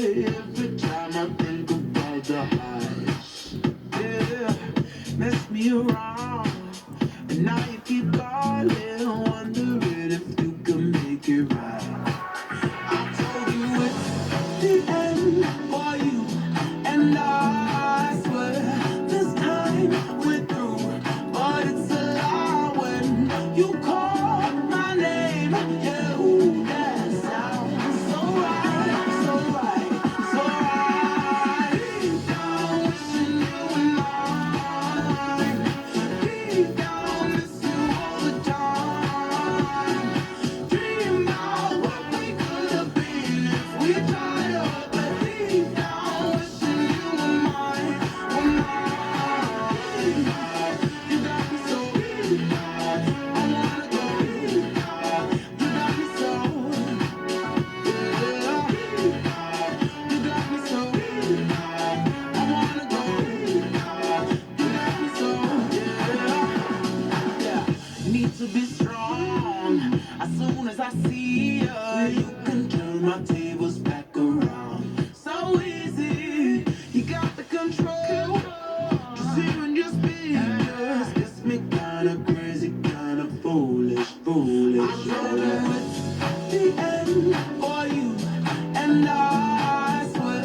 every time I think about the highs. Yeah, mess me around, and now you keep calling, wondering if you can make it right. I told you it's the end for you, and I swear this time we're through. But it's a lie when you call my name. Yeah, ooh, that sounds so right, so right, so right. Deep down, wishing you were mine. Deep down, miss you all the time. Dream about what we could have been if we tried up. But deep down, wishing you were mine, were mine. You got me so deep, I wanna go deep. You got me so, yeah. You got me so deep, I wanna go deep. You got me so, yeah. Need to be strong. As soon as I see you, you can turn my tables back around. So easy, you got the control. Just hearing your speakers gets me kinda crazy, kinda foolish, foolish. I know it's the end for you, and I swear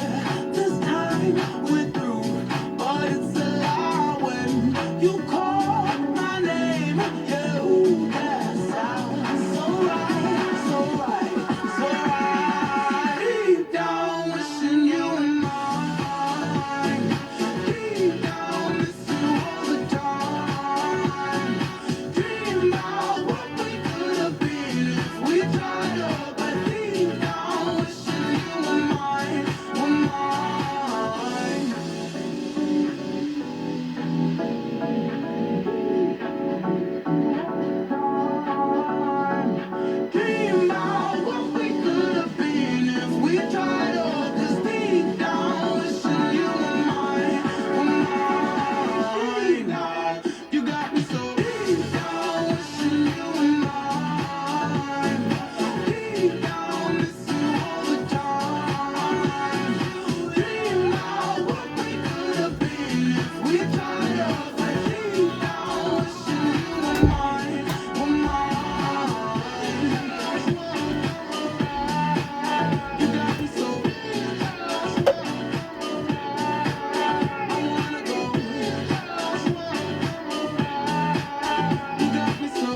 this time we're through. But it's a lie when you call my name. Yeah, ooh, that sounds so right, so right, so right. Deep down, wishing you were mine. Deep down, miss you all the time. Dream about what we could have been if we tried up. But deep down, wishing you were mine, were mine. Dream about what we could have been if we tried up. 'Cause deep down, wishing you were mine, were mine. You got me so deep down, wishing you were mine. Deep down, miss you all the time. Dream about what we could have been if we tried up. But deep down, wishing you were mine, were mine. You got me so, I wanna go. You got me so.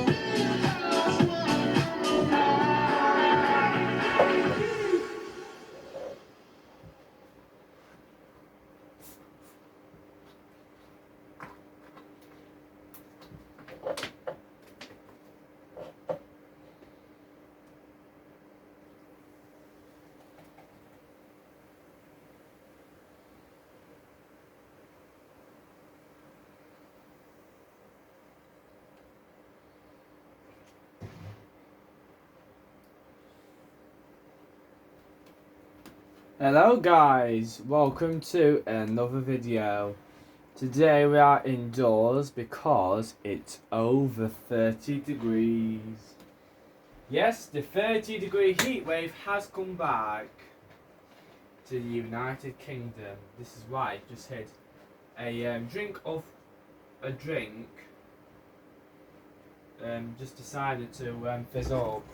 Hello guys, welcome to another video. Today we are indoors because it's over 30 degrees. Yes, the 30-degree heat wave has come back to the United Kingdom. This is why I just had a drink. Just decided to fizz up.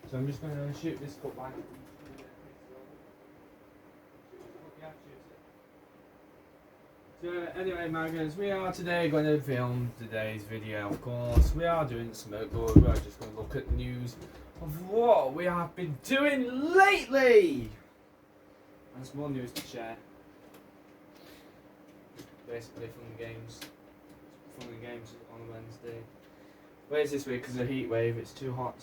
So I'm just going to shoot this cup like. So anyway, Maggers, we are today going to film today's video. Of course, we are doing smoke board. We are just going to look at the news of what we have been doing lately. And some more news to share. Basically, fun and games on a Wednesday. Where's this week? Because of the heat wave, it's too hot.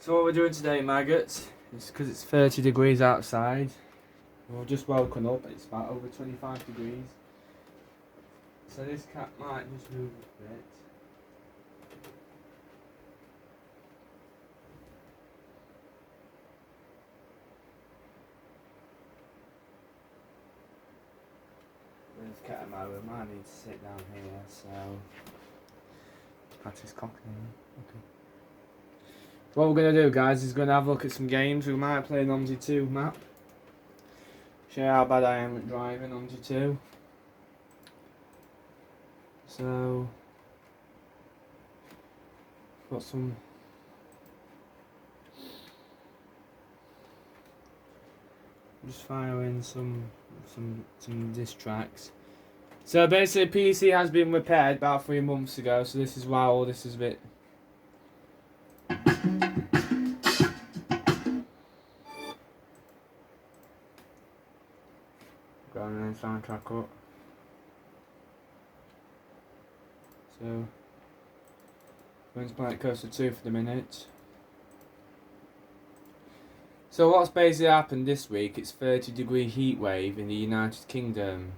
So what we're doing today, maggots, is because it's 30 degrees outside. We've just woken up, it's about over 25 degrees. So this cat might just move a bit. There's cat in my room, I need to sit down here, so practice cocking. Okay. What we're going to do, guys, is going to have a look at some games. We might play an OMSI 2 map. Show you how bad I am at driving OMSI 2. So, got some just firing some diss tracks. So basically, PC has been repaired about 3 months ago. So this is why all this is a bit. Got an soundtrack up. So, going to Planet Coaster 2 for the minute. So what's basically happened this week, it's 30-degree heat wave in the United Kingdom.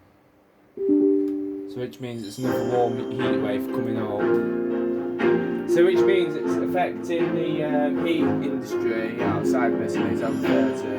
So which means it's another warm heat wave coming up. So which means it's affecting the heat industry outside Mercedes on 30.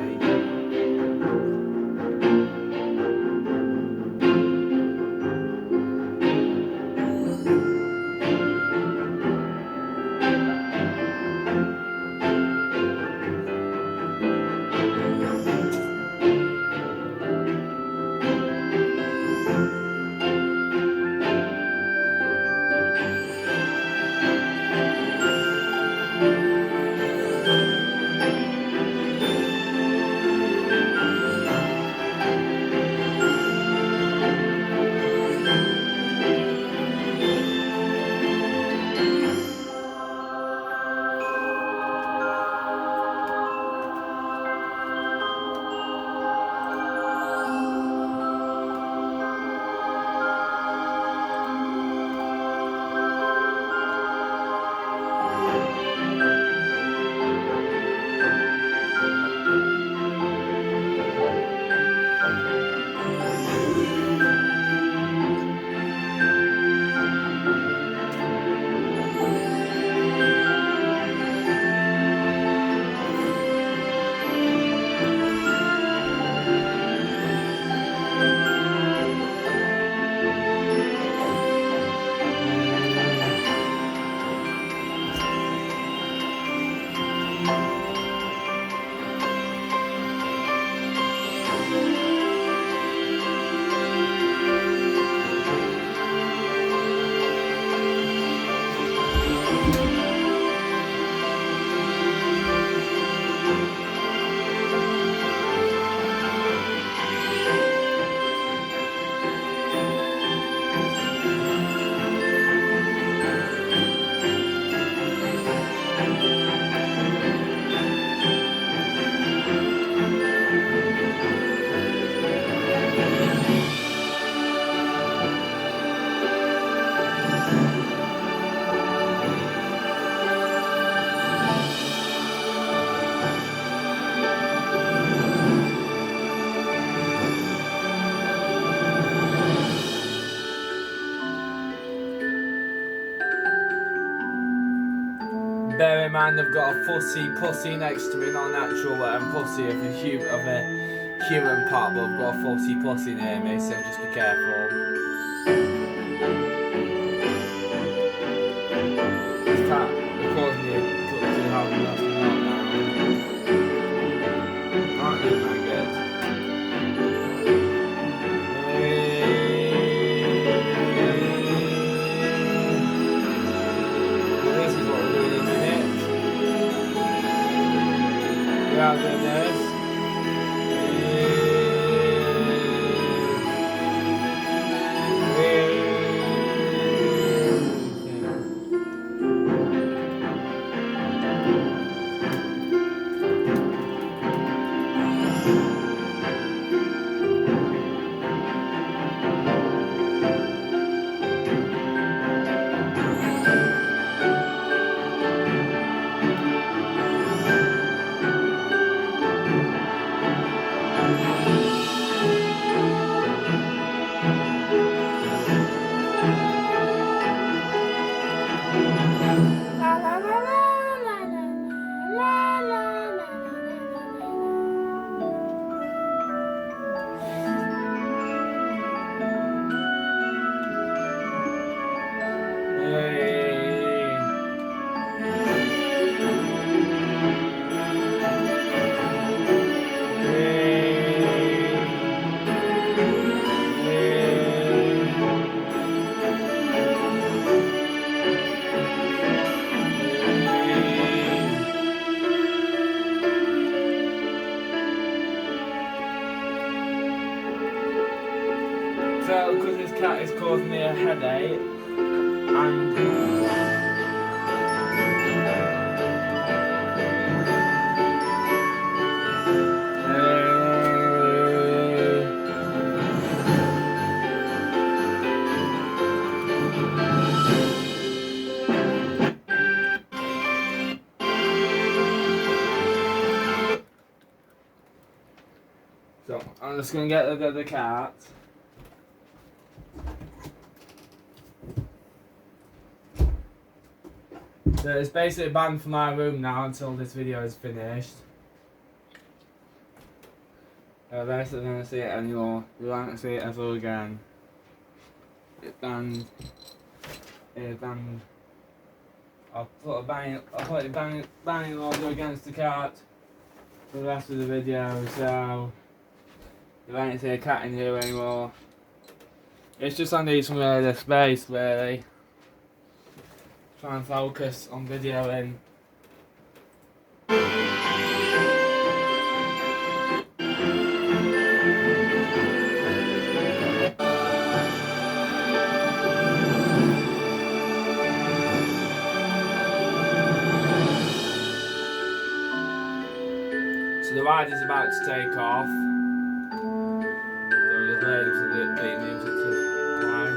Bear in mind I've got a pussy next to me, not an actual pussy of a human part, but I've got a pussy near me, so just be careful. Is that recording you too hard enough to not now? Aren't you, maggot? This is what we're doing in a minute. We are doing this. felt because this cat is causing me a headache, and so I'm just gonna get rid of the cat. So it's basically banned from my room now until this video is finished. I basically don't see it anymore. You won't see it ever again. It's banned. It's banned. I'll put a banning order against the cat for the rest of the video, so you won't see a cat in here anymore. It's just I need some really space, really. Try and focus on videoing. So the ride is about to take off. So we're just waiting for the beat music to play.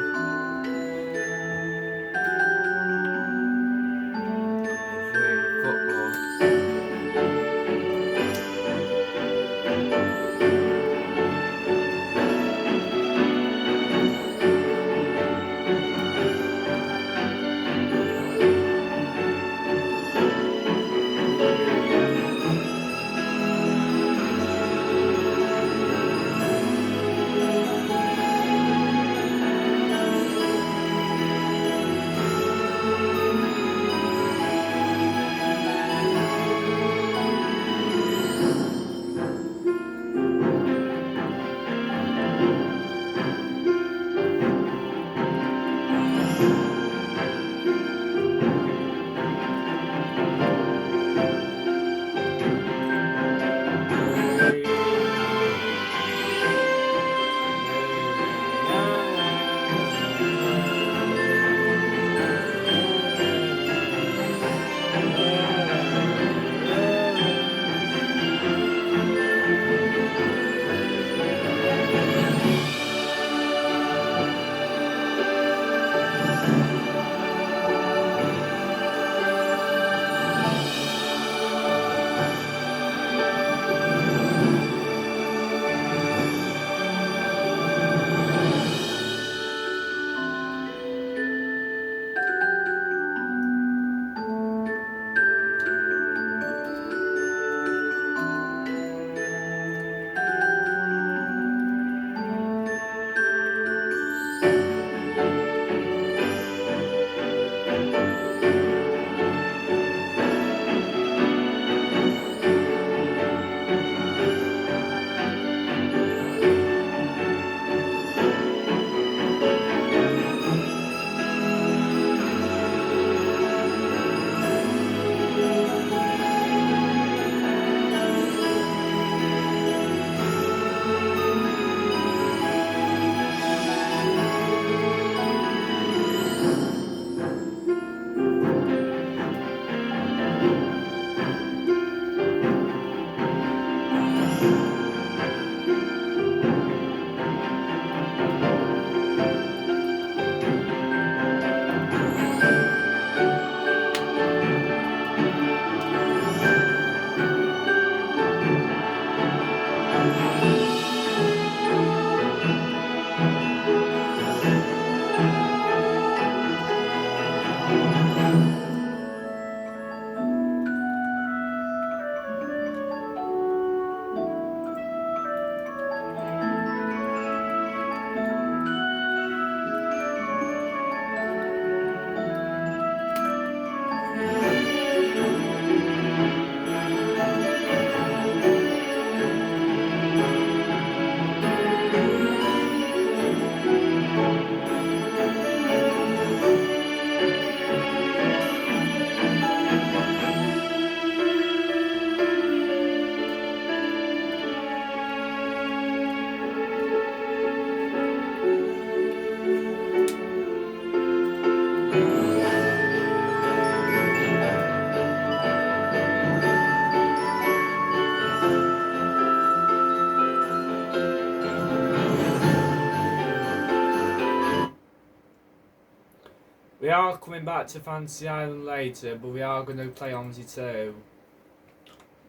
are coming back to Fantasy Island later, but we are going to play OMSI 2.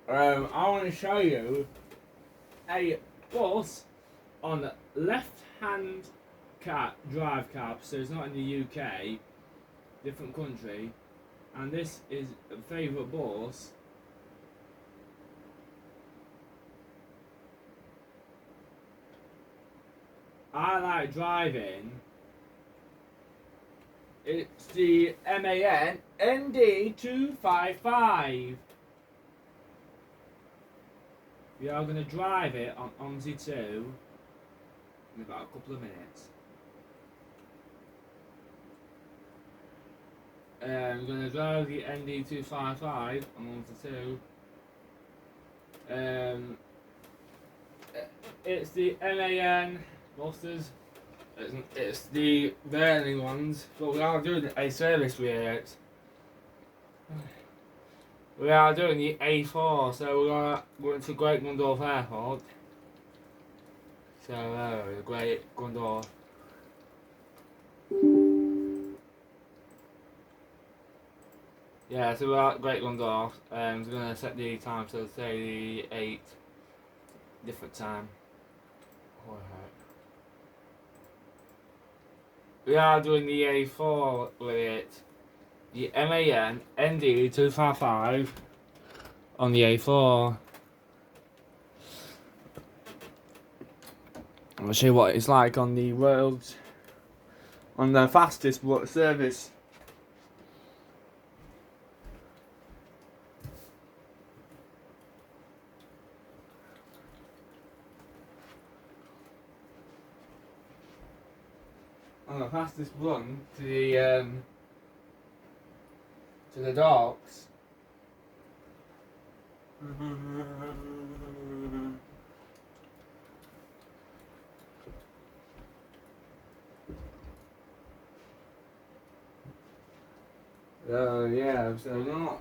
I want to show you a bus on the left-hand drive cab, so it's not in the UK, different country, and this is a favourite bus. I like driving. It's the MAN ND255. We are going to drive it on OMSI 2 in about a couple of minutes. We're going to drive the ND255 on OMSI 2. It's the MAN Monsters. It's the Verling ones, but we are doing a service with it. We are doing the A4, so we're going to Great Gundorf Airport. So, the Great Gundorf. Yeah, so we're at Great Gundorf. We're going to set the time to say the 8 different time. Alright. We are doing the A4 with it. The MAN ND255 on the A4. I'll show you what it's like on the world's, on the fastest service. On the fastest run to the docks. Yeah, so not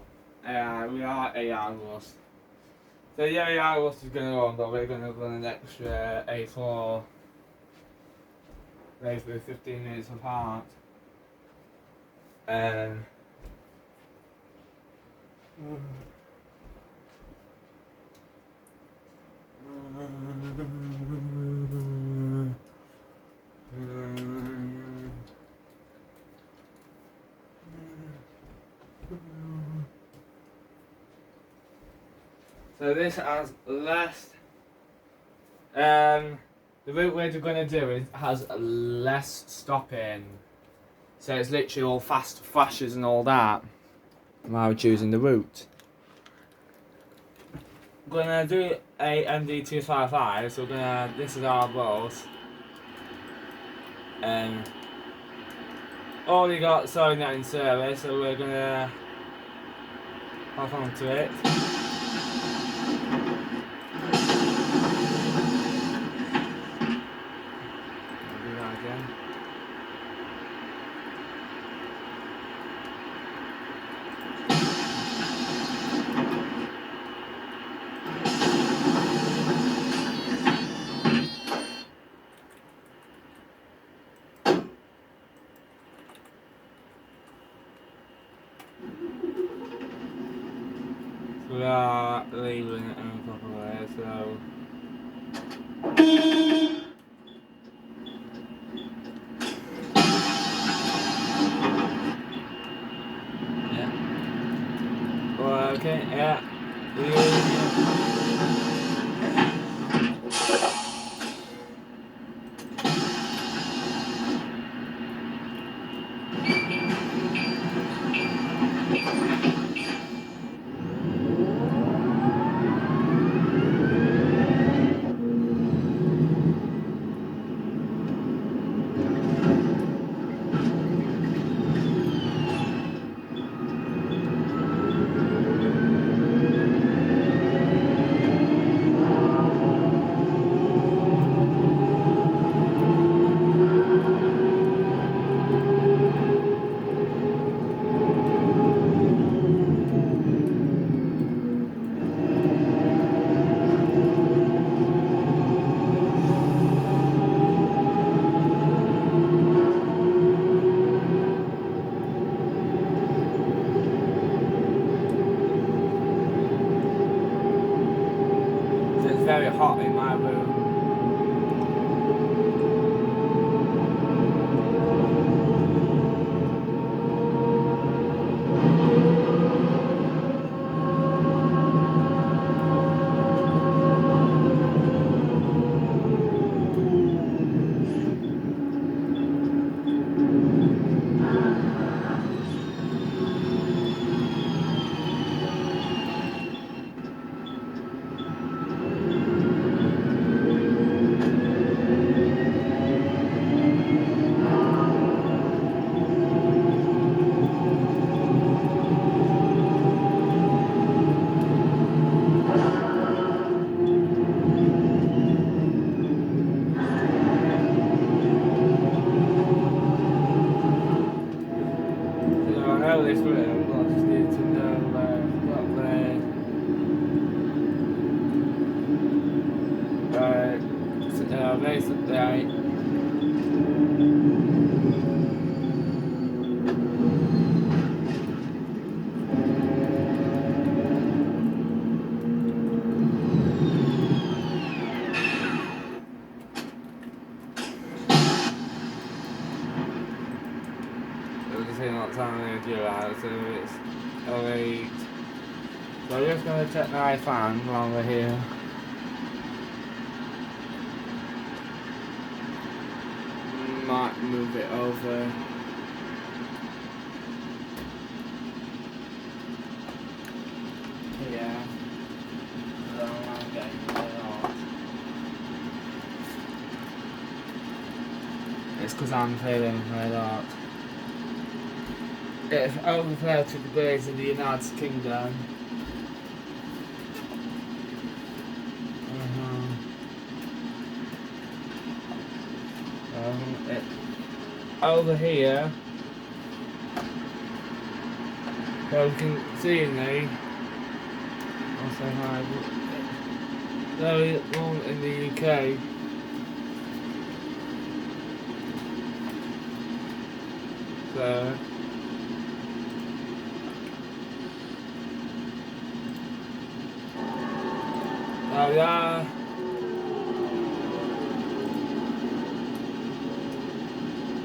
we are AI Lost. So yeah, AI Lost is going to go on, but we're going to run an extra A4. Basically 15 minutes apart. So this has less. The route we're going to do has less stopping. So it's literally all fast flashes and all that while we're choosing the route. We're going to do a MD255, so this is our bus. Already got Sorry Not in service, so we're going to hop onto it. We are leaving it in a couple of ways, so. Yeah. Well, okay, yeah. very hot in my room. I know this room, but I just need to know what basically just saying what time I'm going to do that, so it's 08. So I'm just going to check my fan while we're here. Might move it over. Yeah. I don't like getting it off. It's because I'm feeling red hot. It's over 30 degrees in the United Kingdom. Over here, so you can see me. I'll say hi. Very warm in the UK. So yeah.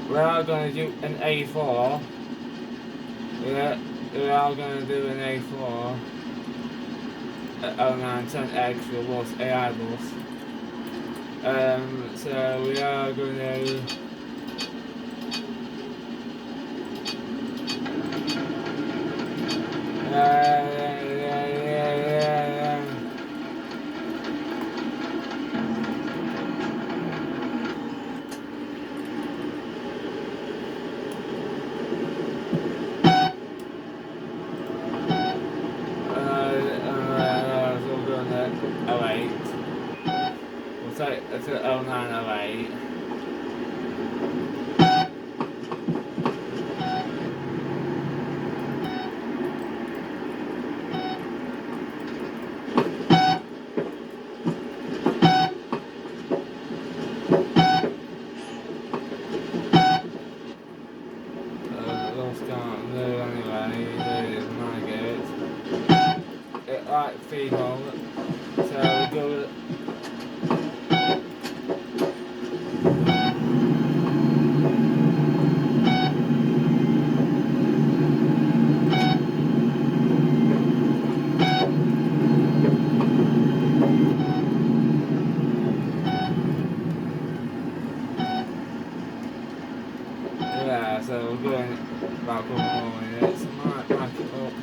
We are going to do an A4. We are going to do an A4 at 0910X for bus, AI bus. So we are going to it's at 0908. Lost can't move anyway, it might get it like female, so we go with so we're going about a couple more minutes. I might back it up.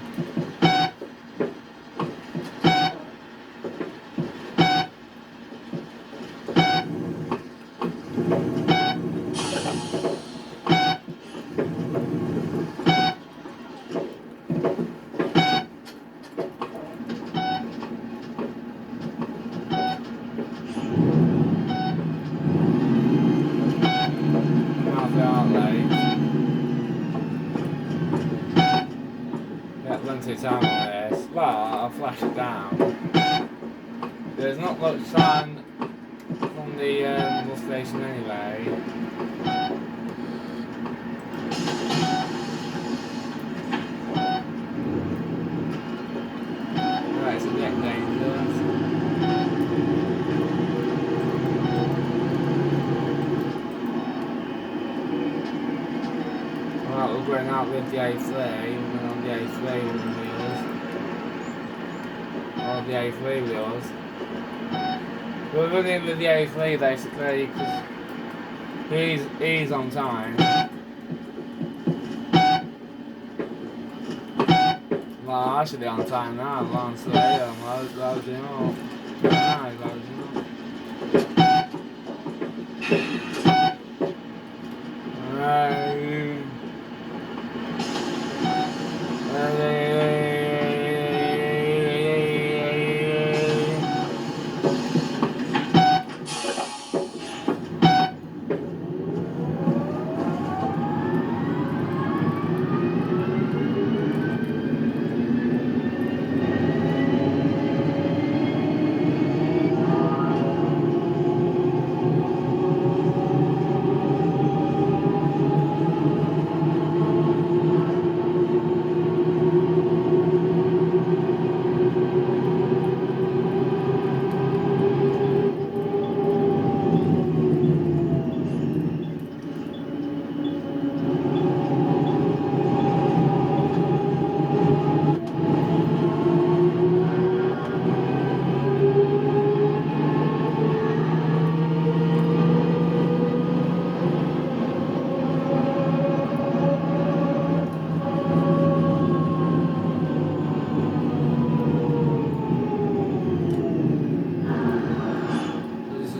Plenty of time on this. Well, I'll flash it down. There's not much time from the bus station anyway. Right, it's a bit dangerous. out with the A3, we're on the A3 wheels, or the A3 wheels. We're running with the A3 basically because he's on time. Well, I should be on time now, Lance Slater, loading up. Nice, loading up.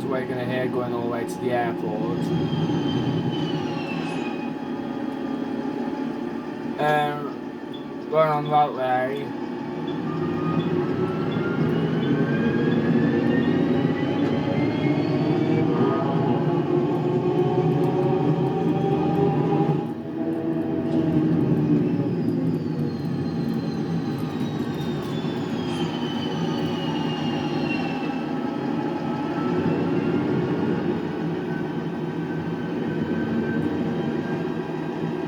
We're going to hear going all the way to the airport. Going on the motorway.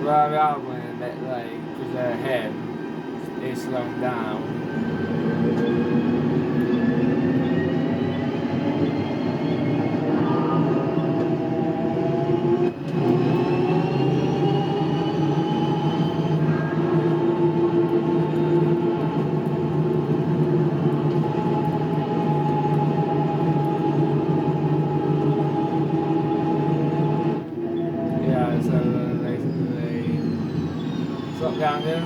Well, we are going a bit late because him is slowing down. Yeah, so basically, stop down there.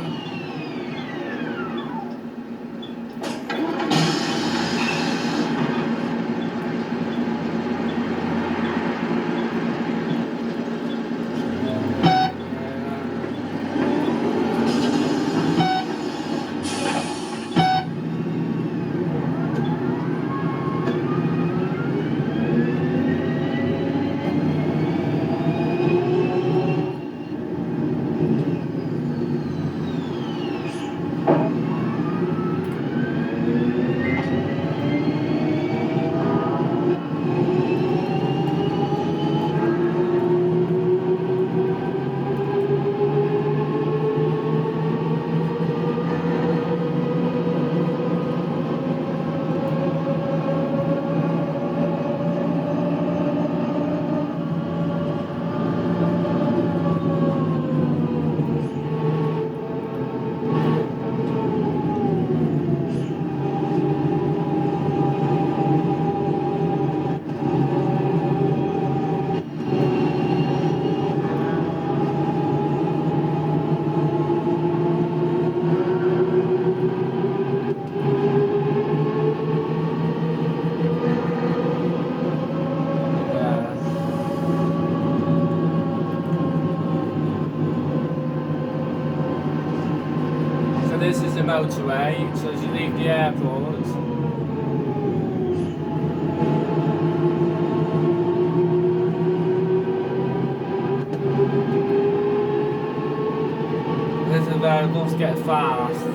This is the motorway, so as you leave the airport, this is where it does get fast.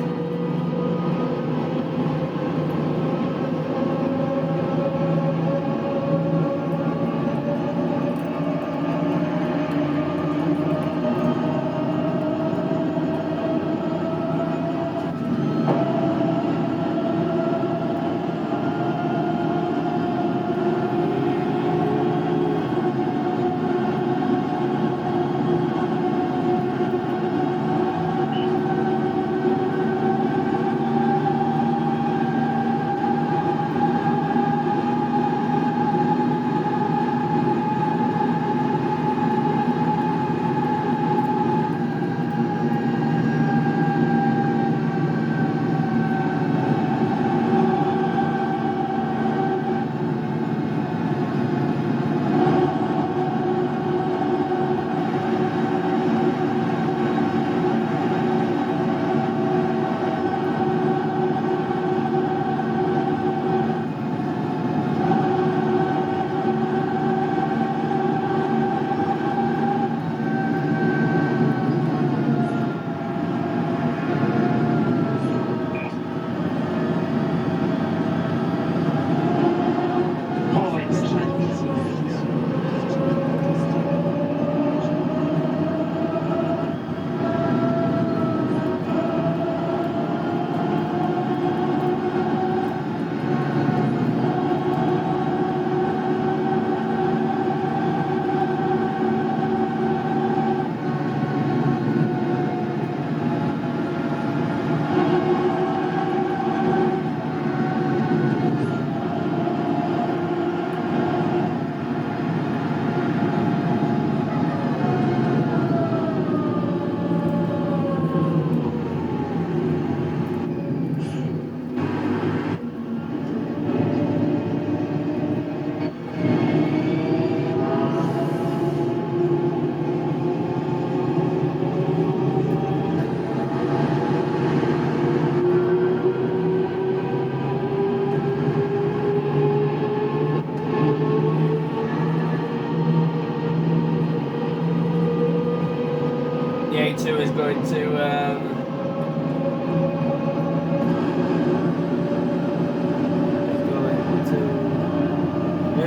he's going to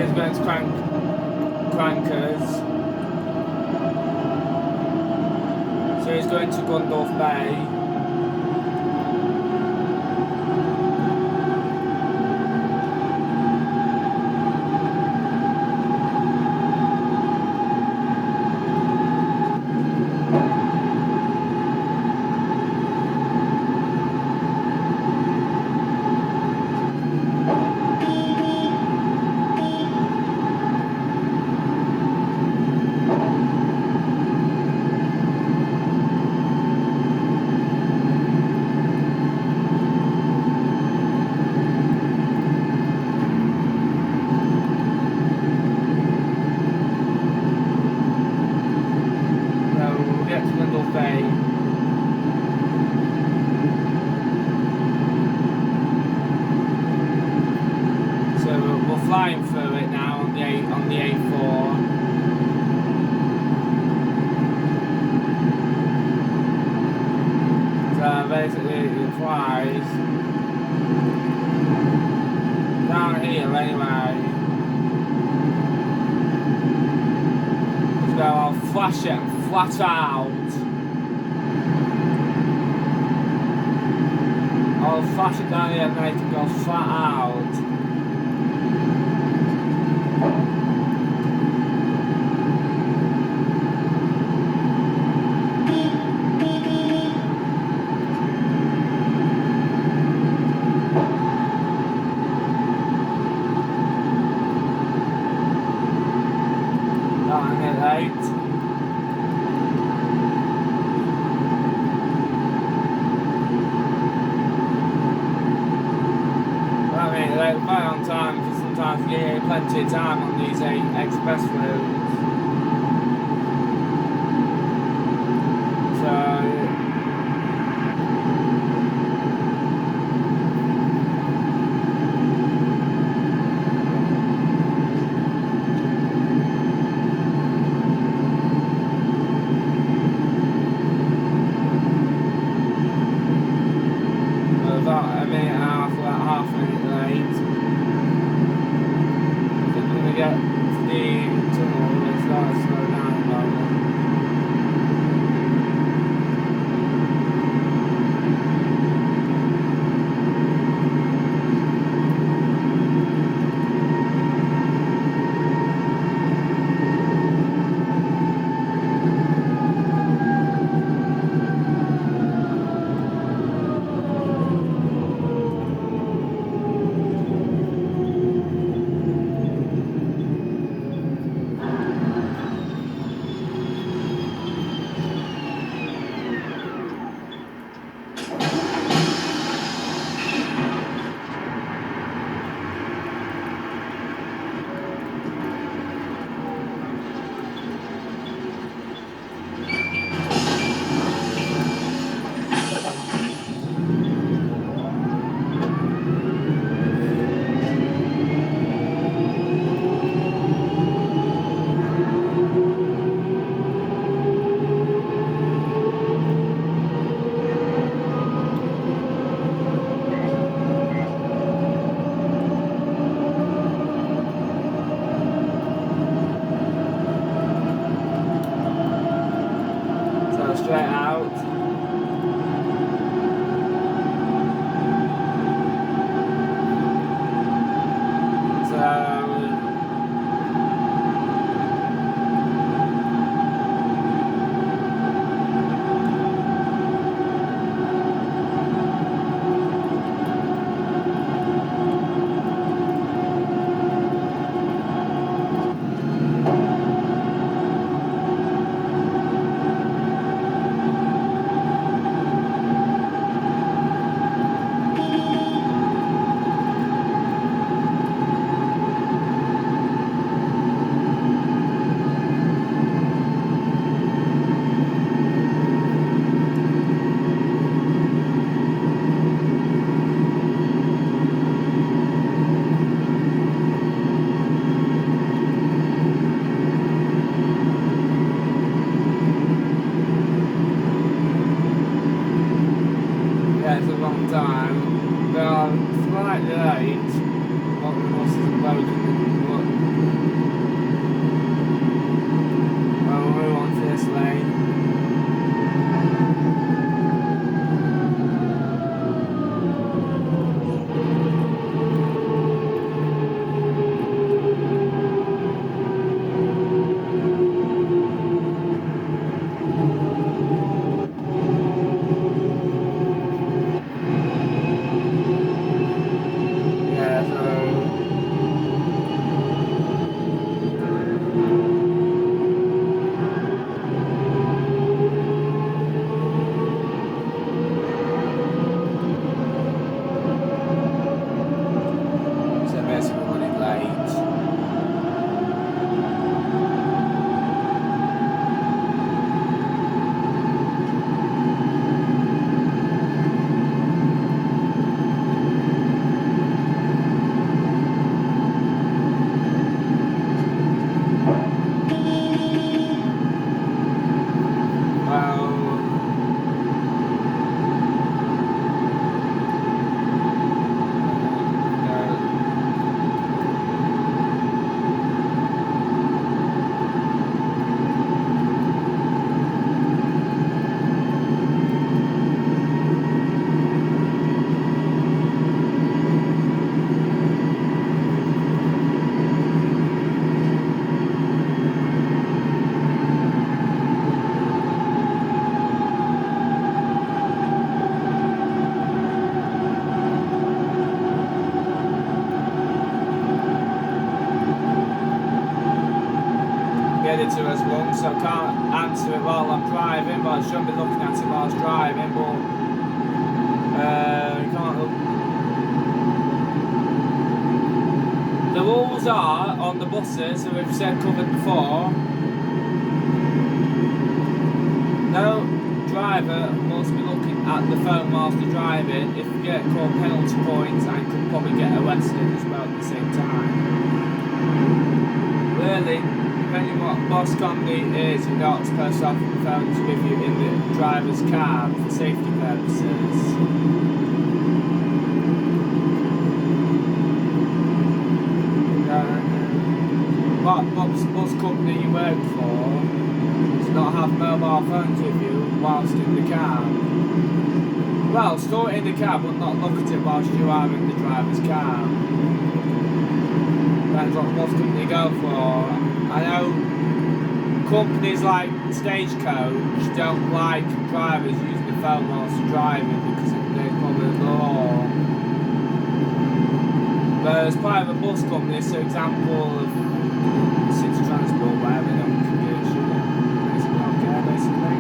he's going to Crankers. So he's going to Gundorf Bay. Flying through it now on the A4. So basically it flies down here anyway. So I'll flash it flat out. I'll flash it down here and make it go flat out. Right on time, because sometimes you get plenty of time on these express routes. So about a minute and a half, about half a minute late. Get to the tunnel, it's like editor has rung, so I can't answer it while I'm driving, but I shouldn't be looking at it while I was driving, but you can't look. The rules are, on the buses, so we've said covered before, no driver must be looking at the phone whilst they're driving. If you get called penalty points and could probably get arrested as well at the same time. Really, depending what bus company is, you're not supposed to have the phones with you in the driver's cab for safety purposes. What bus company you work for does not have mobile phones with you whilst in the cab. Well, store it in the cab but not look at it whilst you are in the driver's cab. Depends what bus company you go for. I know companies like Stagecoach don't like drivers using the phone whilst they're driving because there's probably a law. Whereas private bus companies, for example, of City Transport, whatever, they don't give a shit. Basically, don't care, basically.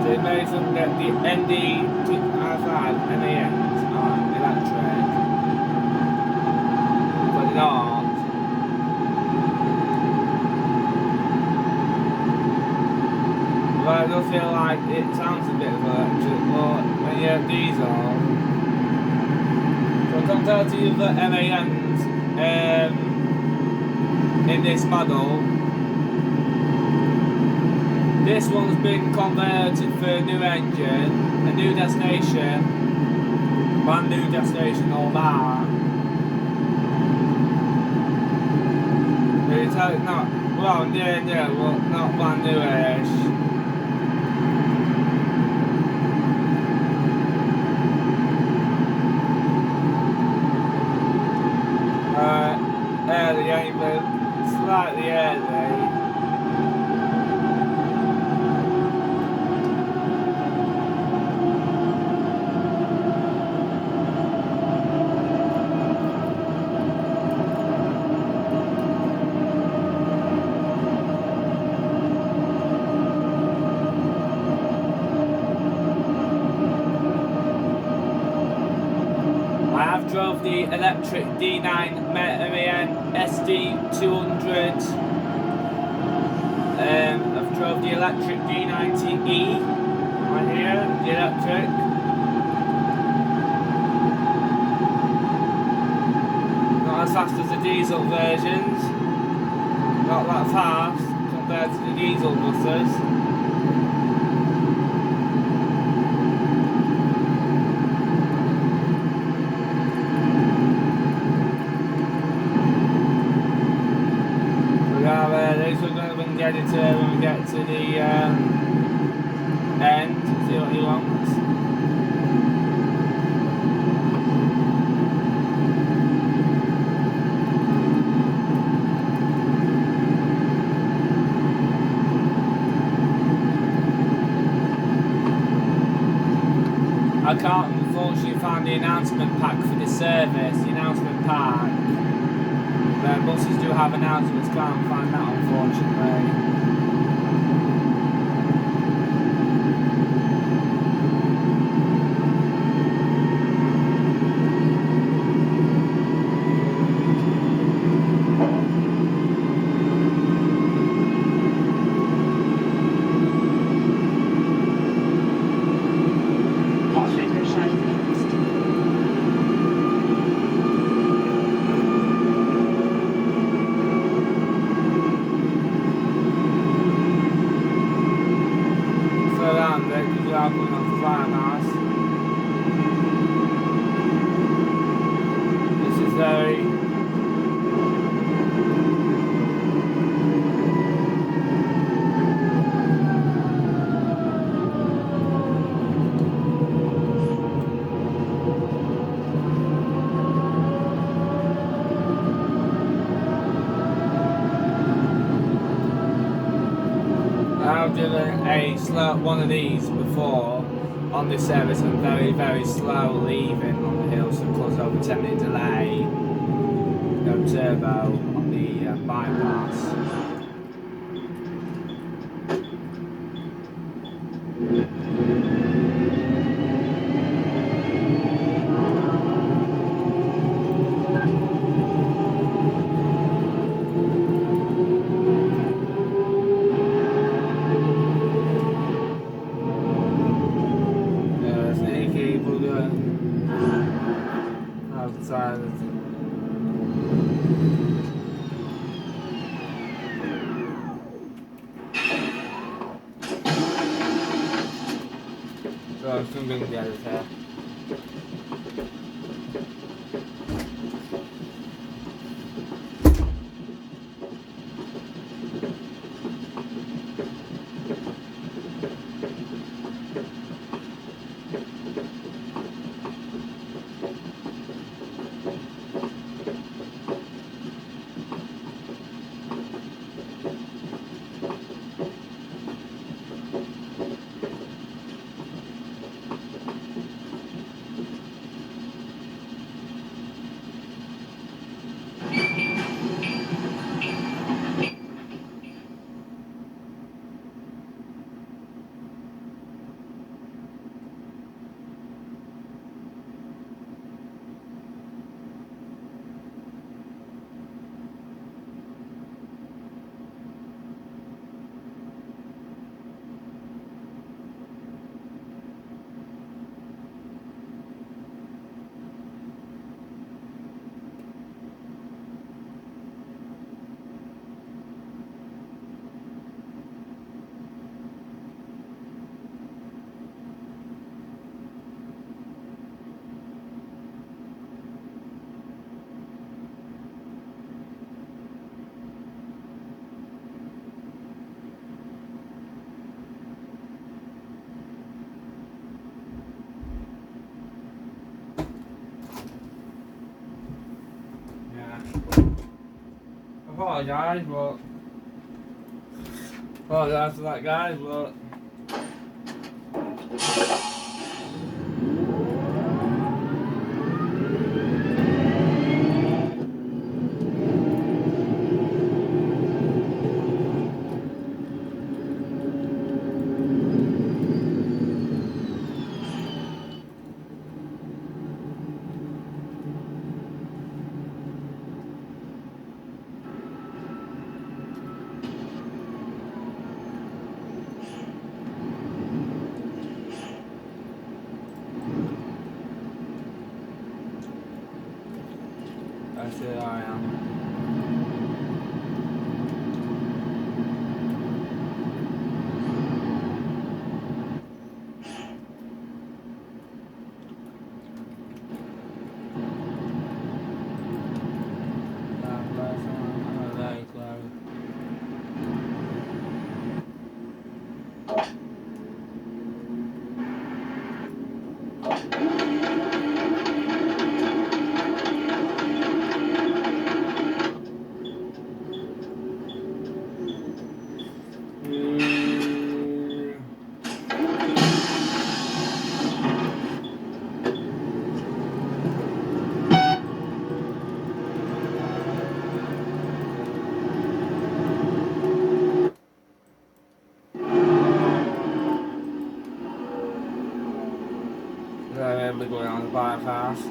They made them that the ND outside NANs are electric, but they're not. But I do feel like it sounds a bit of electric, but when you have diesel, so compared to the other MANs in this model, this one's been converted for a new engine, a new destination, brand new destination, all that. It's not, well, yeah, well, not brand new-ish. Early, but slightly early. I have drove the electric D9 MAN SD200. I've drove the electric D90E right here, the electric. Not as fast as the diesel versions, not that fast compared to the diesel buses. We're going to get it when we get to the end, see what he wants. I can't unfortunately find the announcement pack for the service, the announcement pack. But buses do have announcements, can't find that unfortunately. This is very I've driven a slow one of these before on this service and very slow leaving on the hill, so close over 10-minute delay. No turbo on the bypass. Sneaky bugger outside. So I'm just going to bring the others here. Apologise for that, guys, but that's it, I am. They're going on the bypass.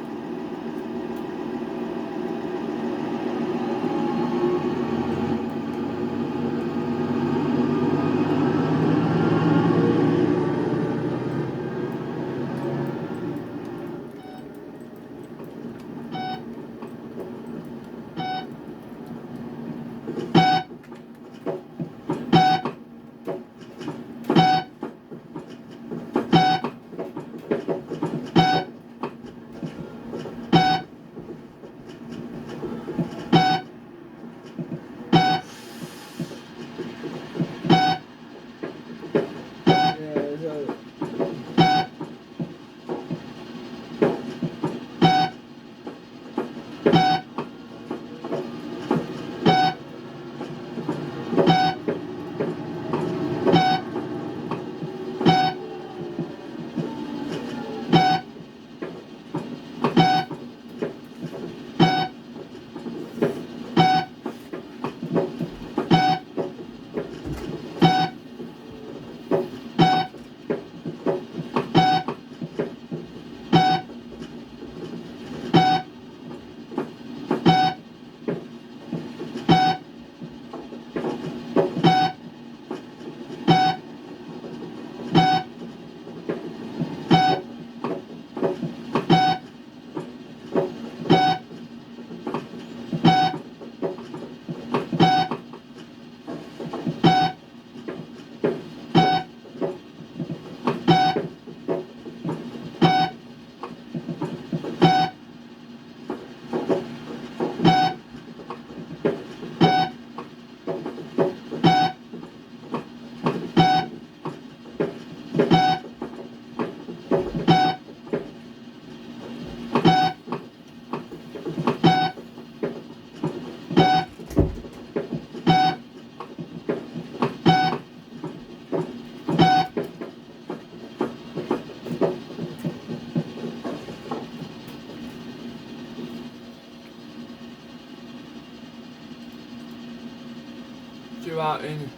starting.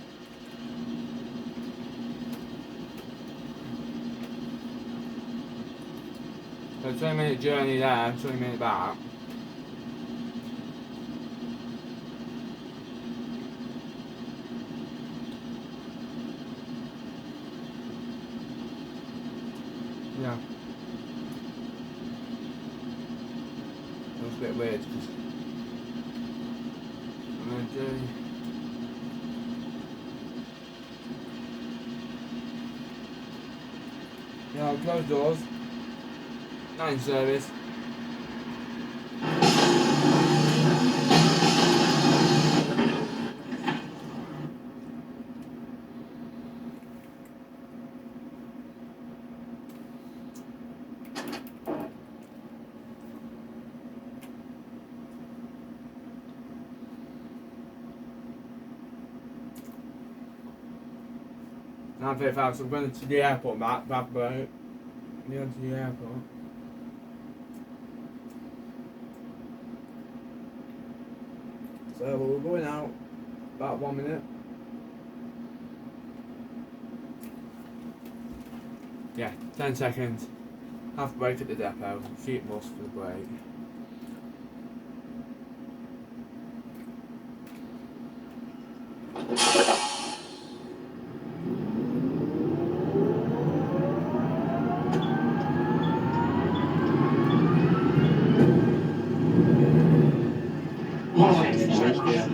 So 20-minute journey there, 20-minute back. Yeah. It was a bit weird because I'm going to do. Yeah, I'll close doors. 9 service. Now I'm 55, so I'm going to the airport, Matt. Bad boat. Going to the airport. So we're going out about 1 minute. Yeah, 10 seconds. Half break at the depot. Sheep must for the break.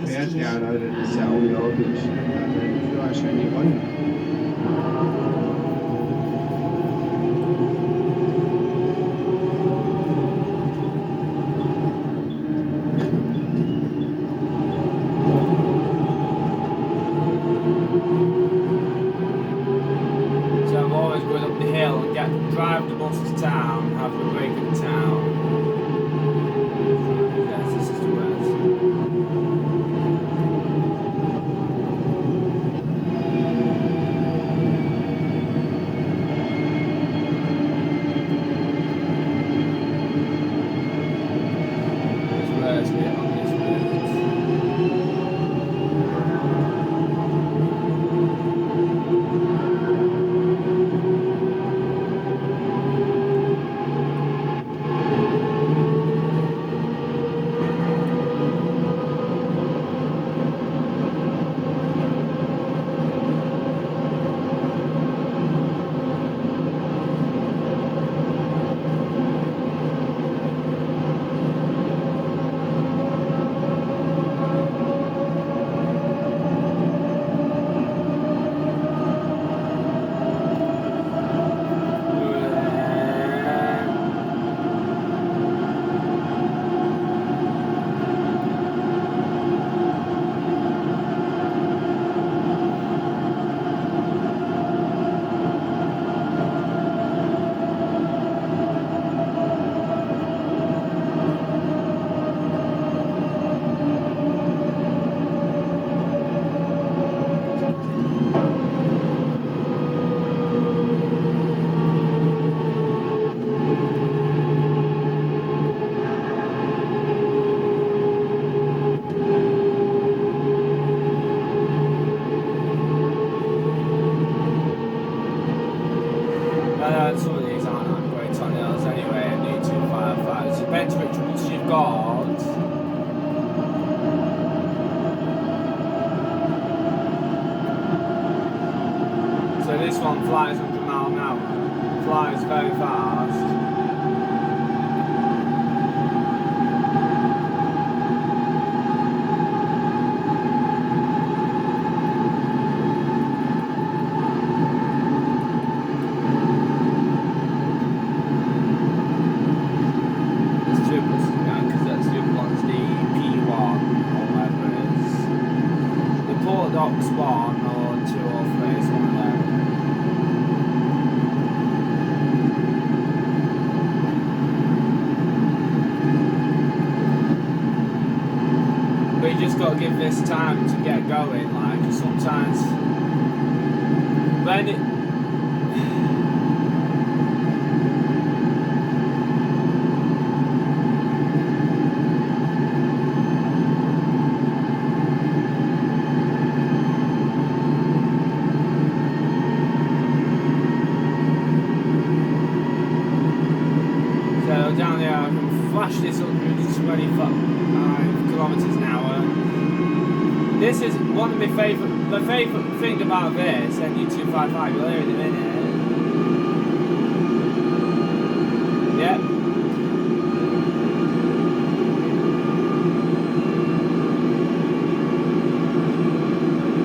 Fährt gerne, das ist ja unglaublich. Den Führerschein gewonnen. So I'm always going up the hill and drive the bus to town, have a break in town. Yes, this is the worst. This bit on this bit. Some of these aren't that great on hills anyway, and need 255. So depends which ones you've got. So this one flies 100 miles an hour, flies very fast. Dock spawn or 2 or 3, something like that. But you just got to give this time to get going, like sometimes when it my favourite thing about this NU255, you'll hear it in a minute. Yep.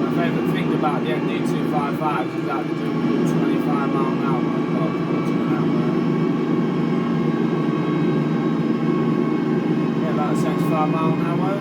My favourite thing about the NU255 is that they do 25 mile an hour, or 40 an hour. Yeah, about 75 mile an hour.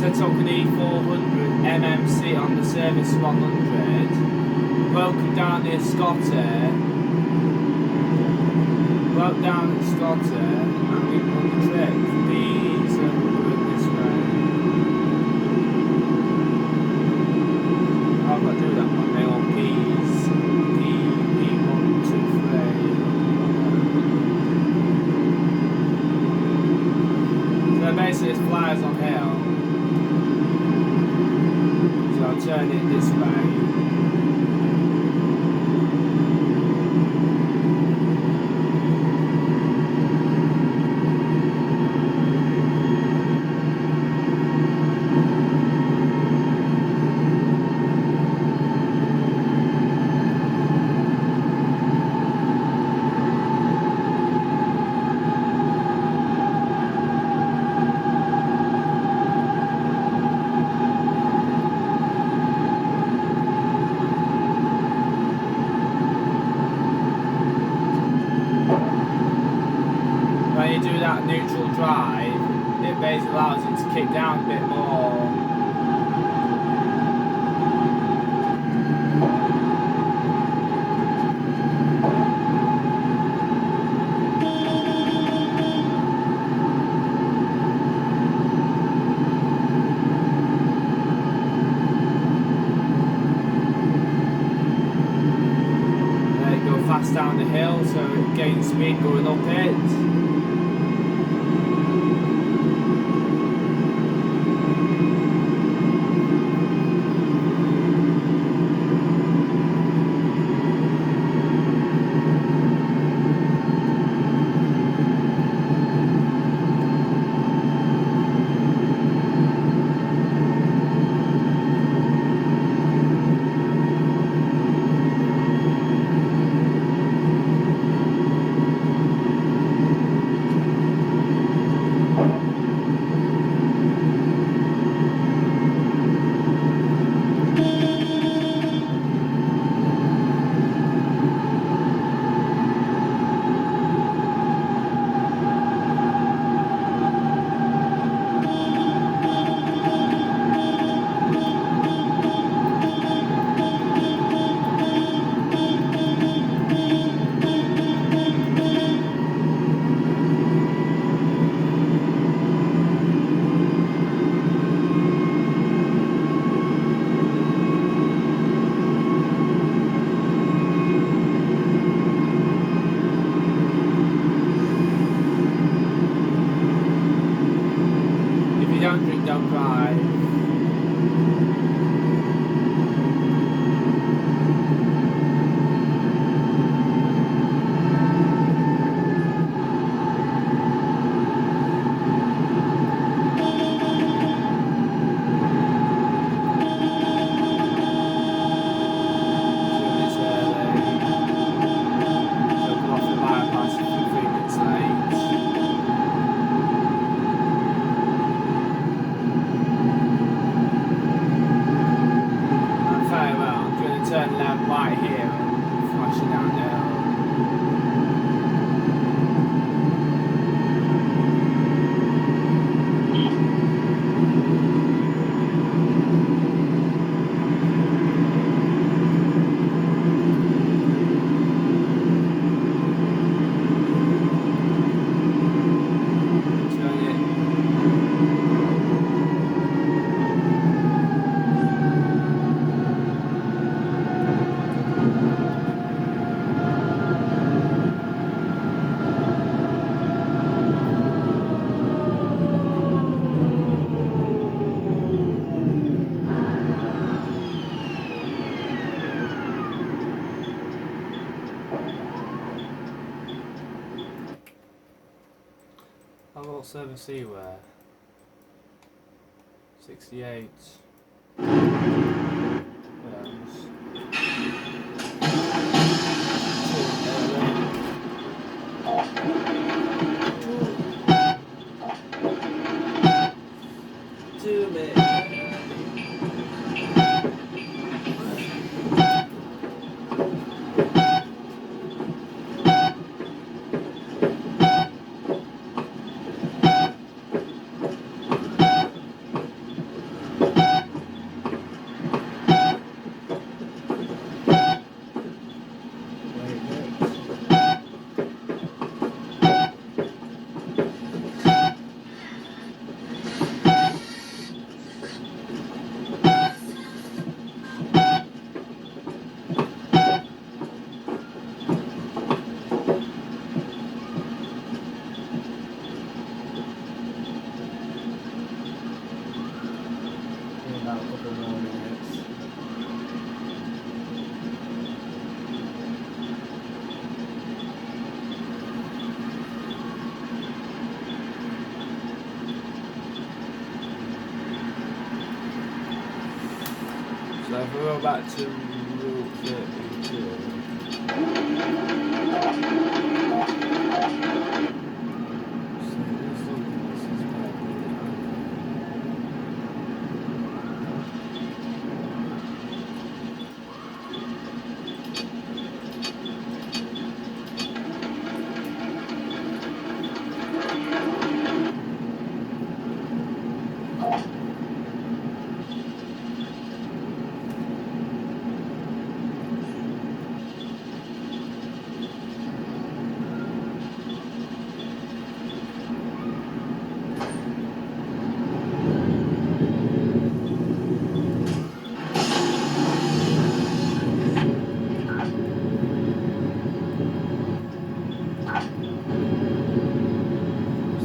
I took an E400 MMC on the Service 100, broken down near Scotter, broke down at Scotter, and we won the trip from the E700 this way. I've got to do that one day on P123. So basically it's flyers on hill. I'll turn it this way. When you do that neutral drive, it basically allows it to kick down a bit more. Let it go fast down the hill so it gains speed going up it. Don't drink, don't drive. Turn left right here and flash it down there. Southern Seaware. 68. To me. About a couple more minutes. So if we go back to Route 32.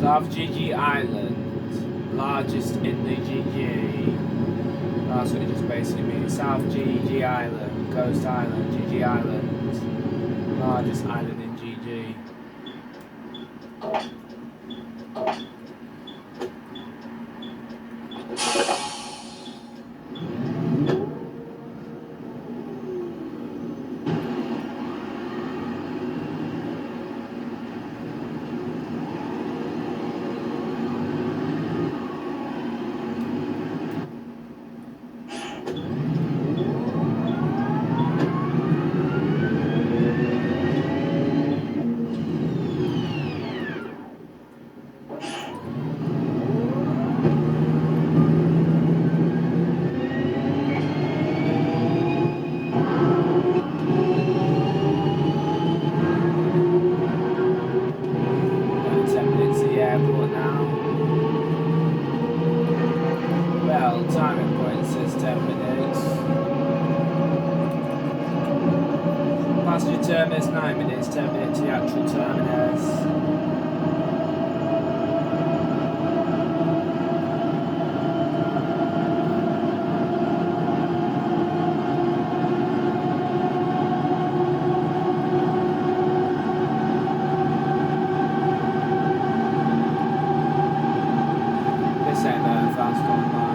South GG Island, largest in the GG. That's what it just basically means. South GG Island, Ghost Island, GG Island, largest island in GG. Timing point says 10 minutes. Passenger terminus 9 minutes, 10 minutes to the actual terminus. This ain't very fast online.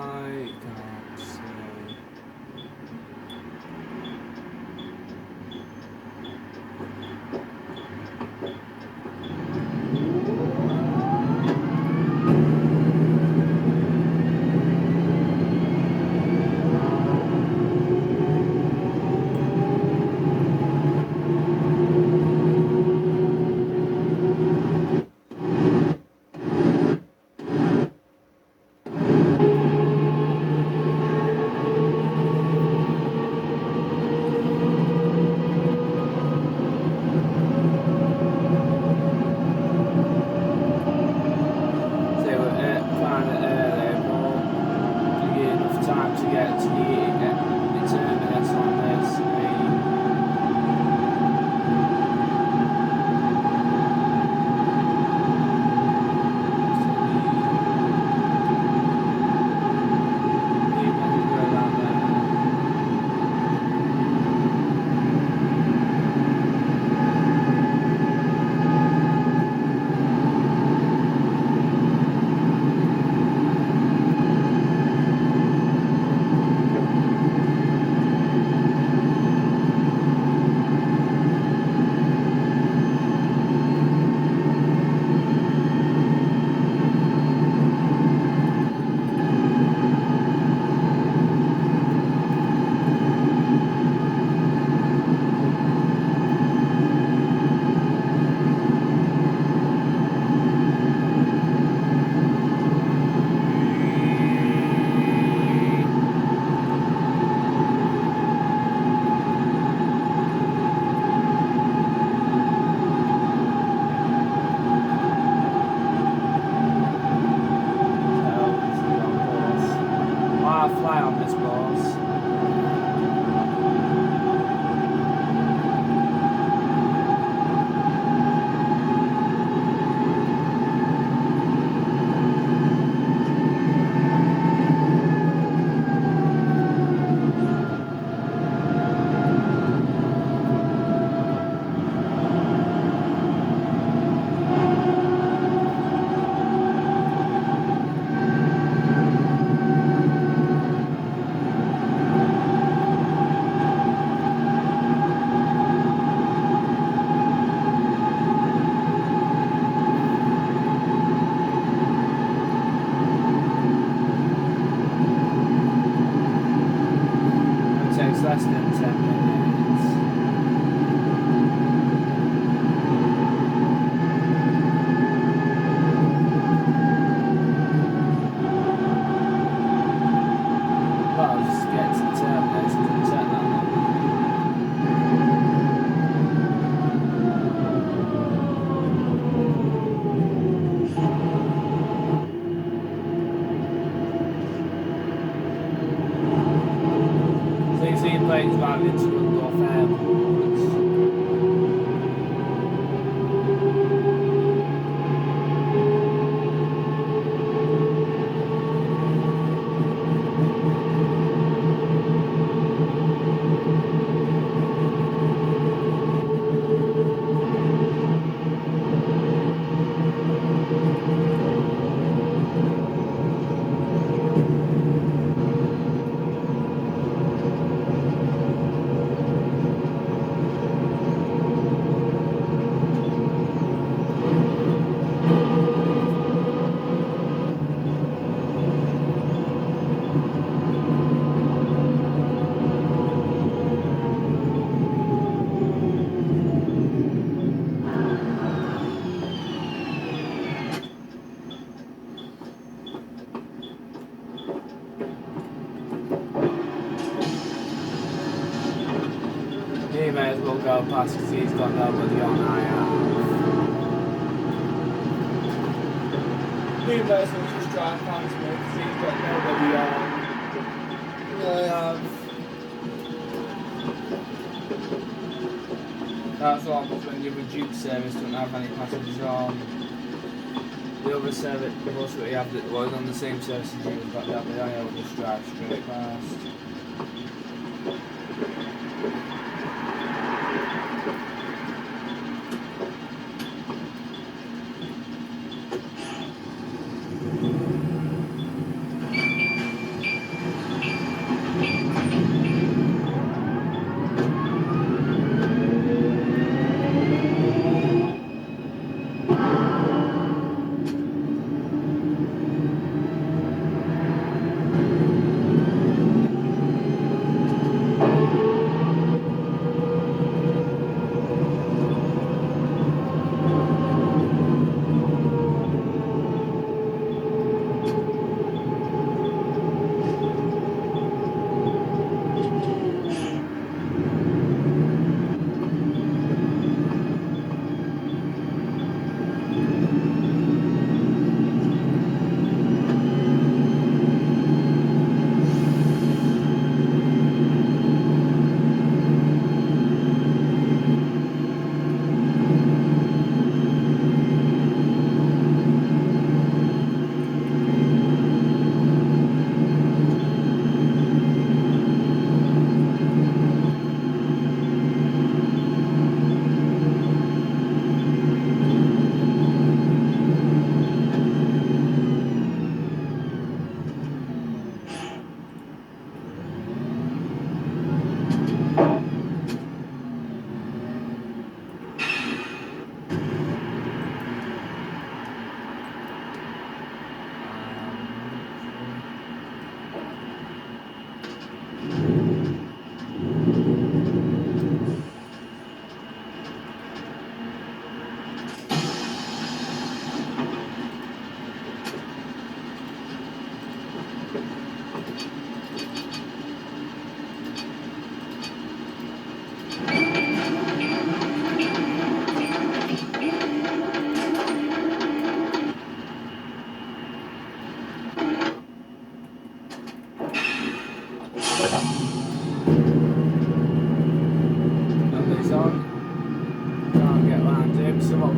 I can't see. Time to get to the terminus on this. Fly on this balls. Takes less than 10 minutes. Well, just to get to the terminus, it doesn't take that long. Planes land into Dundalk Airport. He may as well go past because he's got nobody on I have. He may as well just drive past me because he's got nobody on I have. That's what happens when you reduce service, don't have any passengers on. The other service, the bus that you have that was on the same service as you, but the other day will just drive straight past.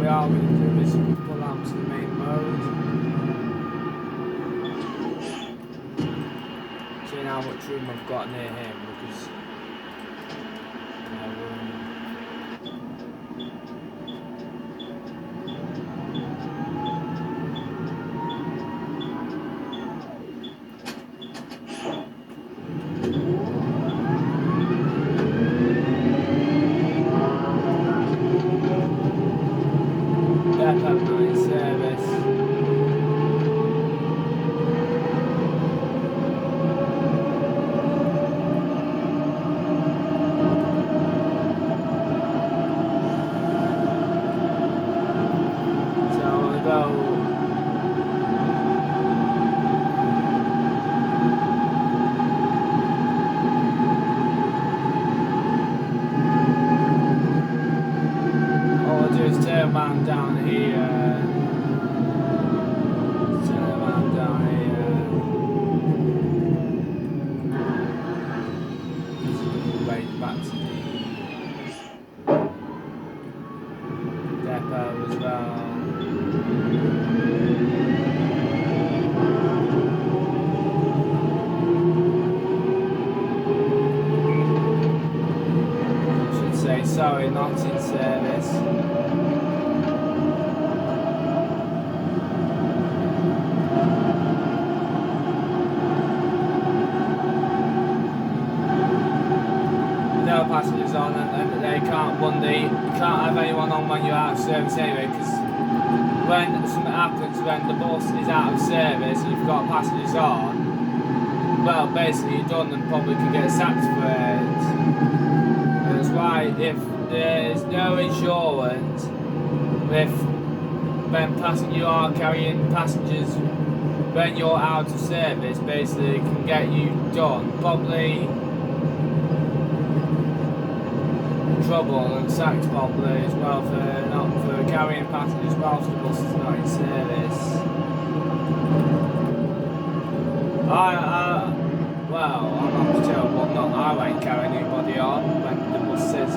we are going to do is pull out to the main mode. Seeing how much room I've got near him because down here. Turn around down here. Right back to the depot as well. I should say sorry, not in service. Passengers on and they can't you can't have anyone on when you're out of service anyway, because when something happens when the bus is out of service and you've got passengers on, well basically you're done and probably could get sacked for it. That's why if there's no insurance when you are carrying passengers when you're out of service, basically it can get you done, probably trouble and sacked probably as well for carrying passengers whilst the bus is not in service. Well, I'm not to tell what not I won't carry anybody on when the bus says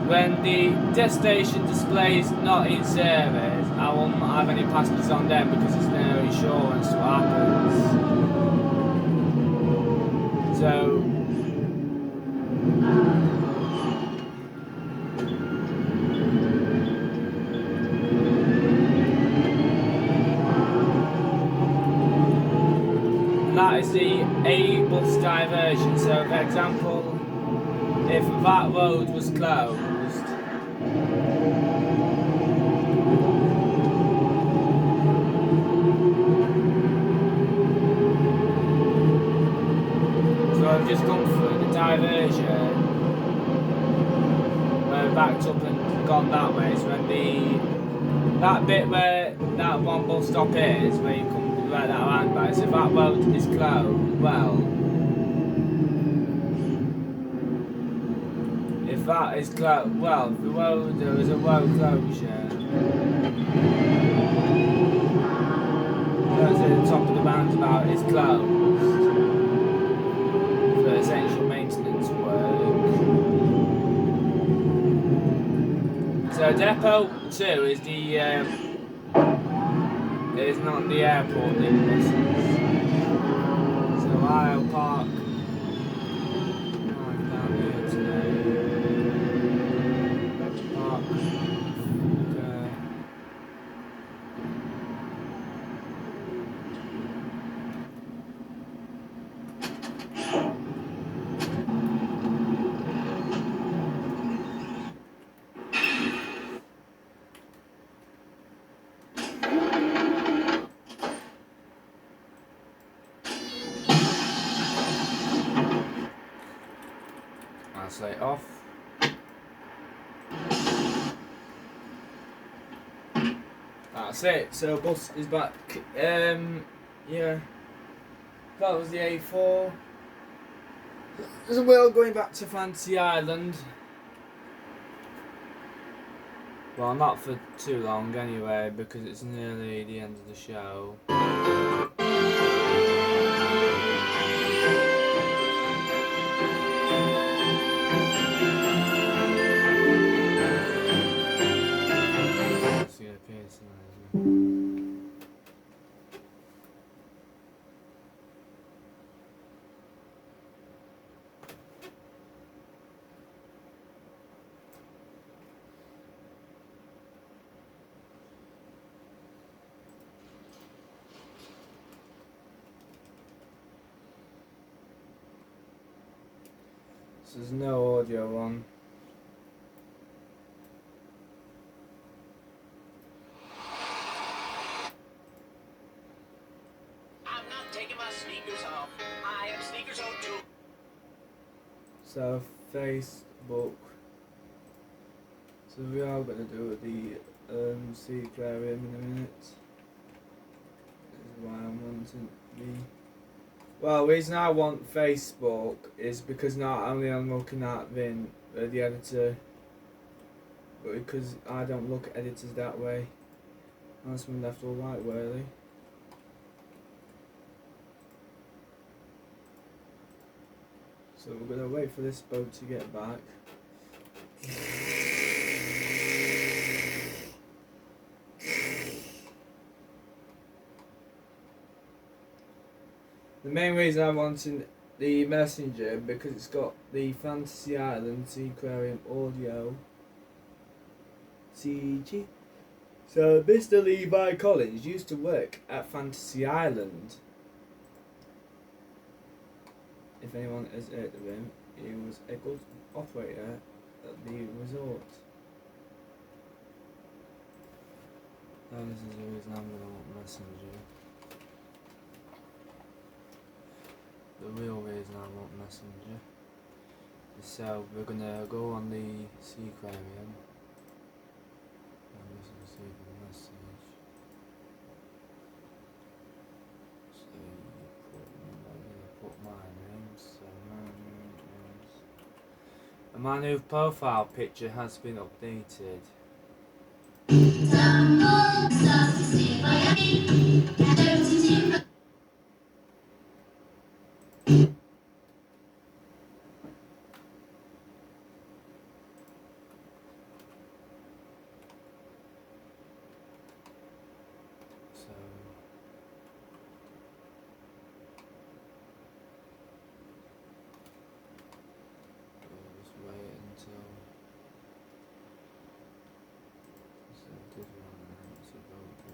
when the destination displays not in service, I won't have any passengers on them because there's no insurance what happens. So that is the A bus diversion. So for example, if that road was closed, so I've just gone through the diversion, where backed up and gone that way. So when that bit where that one bus stop is, where you come where that roundabout is, if that road is closed, well, if that is closed, well, the road, there is a road closure. That's at the top of the roundabout is closed for essential maintenance work. So depot 2 is the it's not the airport in buses. So I'll park right down here today. Park. Light off. That's it. So bus is back. Yeah. That was the A4. So we're going back to Fantasy Island. Well, not for too long anyway, because it's nearly the end of the show. So there's no audio on. I'm not taking my sneakers off. I have sneakers on too. So Facebook. So we are going to do the sea aquarium in a minute. This is why I'm wanting the. Well, the reason I want Facebook is because not only I'm looking at the editor, but because I don't look at editors that way. Unless I'm left or right, really. So we're gonna wait for this boat to get back. The main reason I'm wanting the Messenger because it's got the Fantasy Island Sea Aquarium audio. CG. So Mr. Levi Collins used to work at Fantasy Island. If anyone has heard of him, he was a good operator at the resort. Now this is the reason I'm gonna want Messenger. The real reason I want Messenger. So we're gonna go on the sea aquarium. I'm just gonna see the message. So I'm gonna put my name. So my name is. And my new profile picture has been updated. So we'll just wait until so this one is about to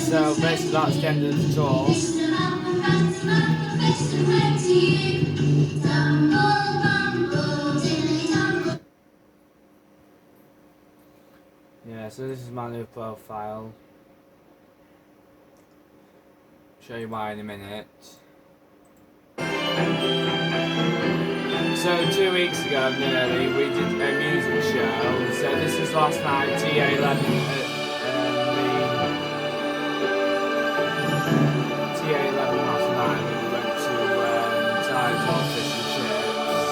So basically that's the end of the tour. Yeah, so this is my new profile. Show you why in a minute. So 2 weeks ago nearly we did a music show. So this is last night, TA11 at TA11 last night when we went to Tides or Fish and Chips.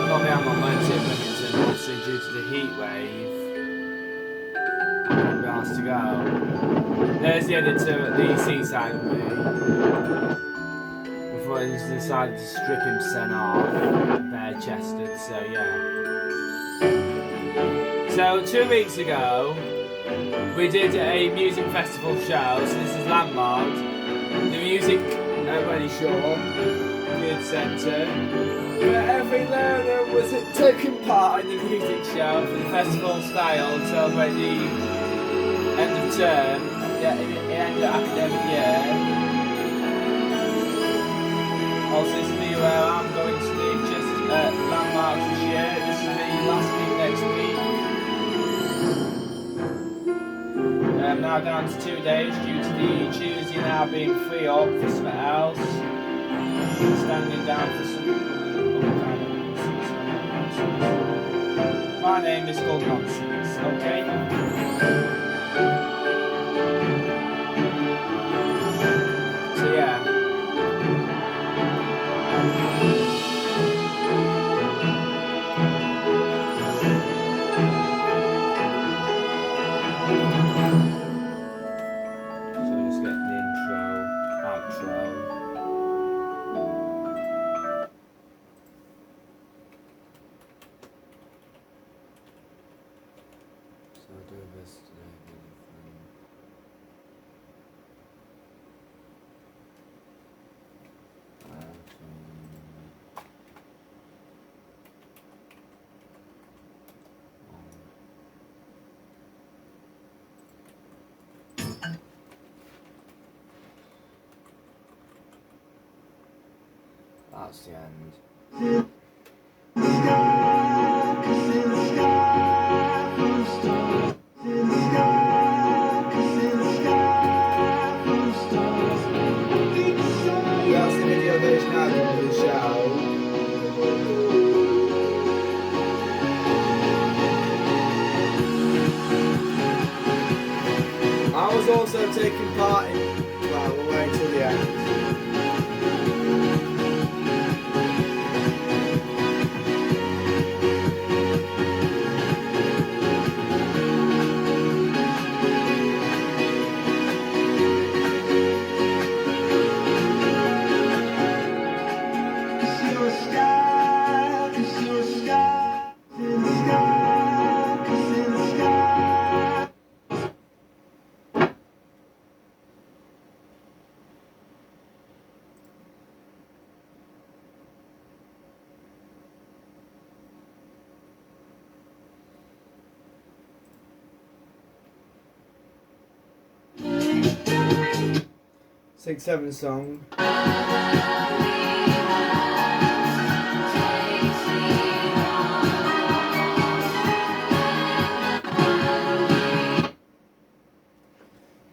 Probably I'm on my tip limits and obviously due to the heat wave I won't be asked to go. There's the editor at the seaside with me before he decided to strip himself off, bare chested, so yeah. So 2 weeks ago we did a music festival show, so this is Landmark, the music at Ready Shore Youth Centre, where every learner was taking part in the music show for the festival style to celebrate the end of term, the end of academic year. Also, this is me where I'm going to leave just at Landmarks this year. This is the last week next week. I'm now down to 2 days due to the Tuesday now being free up for something else. Standing down for some other kind of nonsense. My name is called Nonsense, okay? So yeah. So just get the intro, outro. So I'll do this today. That's the end. That's the video version of the show. I was also taking part in. Well, we'll wait till the end. Six, seven song.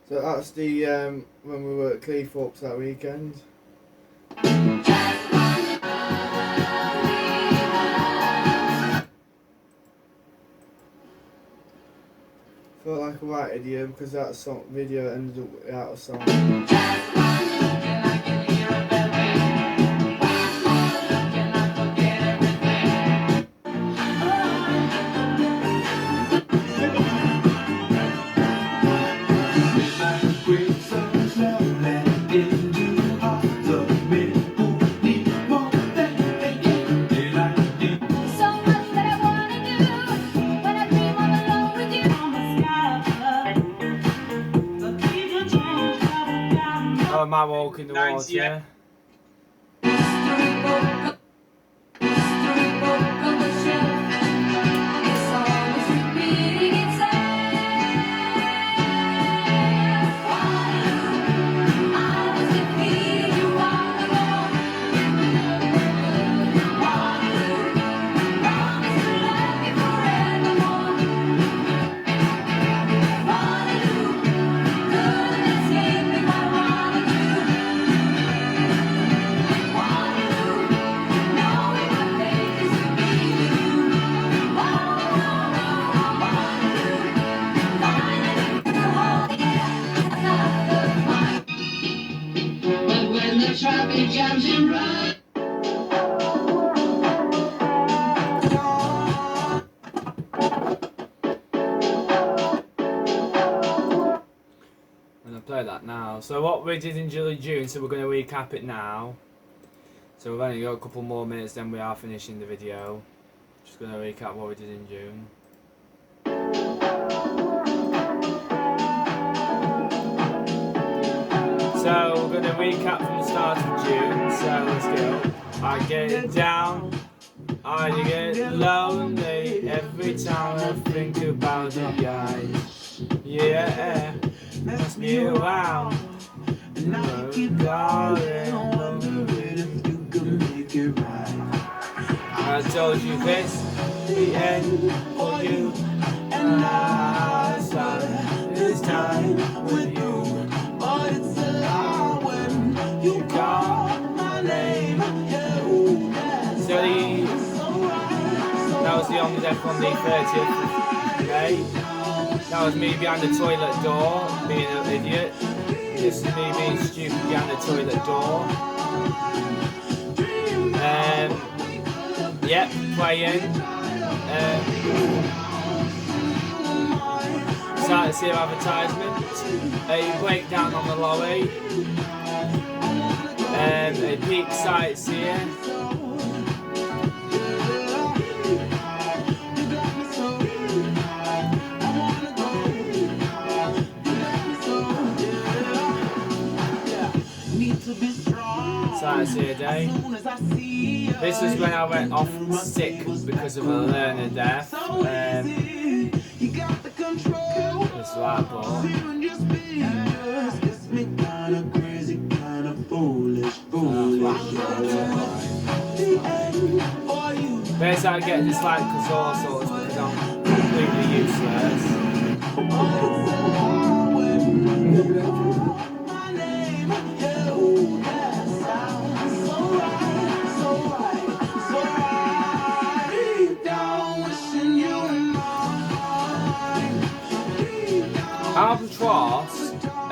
So that's the when we were at Cleethorpes that weekend. felt like a right idiot because that song video ended up without a song. Oh, am I walking the water? Traffic jams and run. I'm gonna play that now. So what we did in June, so we're gonna recap it now. So we've only got a couple more minutes, then we are finishing the video. Just gonna recap what we did in June. So we're gonna recap from the start of June. So let's go. I get it down. I get lonely every time I think about the guys. Yeah, mess me around. And now you keep calling, wondering if you can make it right. I told you this, the end for you. And I started this time with you. But it's a lie when you call my name. So that was the on deck on the 30th. Okay, that was me behind the toilet door, being an idiot. This is me being stupid behind the toilet door. Yep, playing. Sightseer advertisement. A breakdown on the lorry. A peak sightseer. Sightseer day. This was when I went off sick because of a learner death. This light ball. Basically, I get dislike because all sorts because I'm completely useless. Albatross, a